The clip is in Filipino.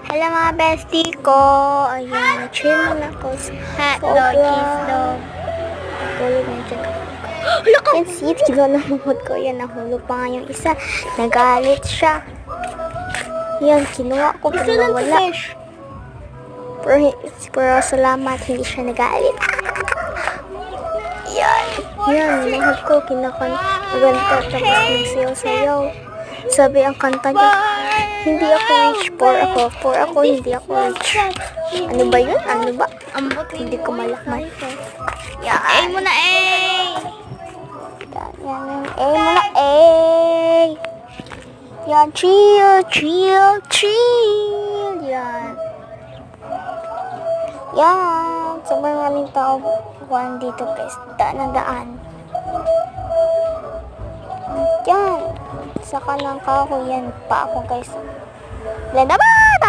Hello mga bestie ko. Ayan, chill muna ako. Hotdog, cheese dog. Tulog na dyan. And see, kinulunod ko. Yan, nahulog pa nga yung isa. Nagalit siya. Yan, kinuha ko. Gusto lang Wala. fish. Pero salamat, hindi siya nagalit. Yan. Yan, mahal ko. Kinakanta. Tapos nagsayaw-sayaw. Sabi ang kanta niya, hindi ako rich, poor ako. Poor ako, hindi ako rich. Ano ba yun? Ano ba? Ambot Hindi ko malakman. Yan. A muna, A. Yan. Muna, Yan, chill. Yan. Yan. Sobrang maraming tao buwan dito, guys. Daan. Yan. Sa kanang kahoy yan pa ako, guys. Bye!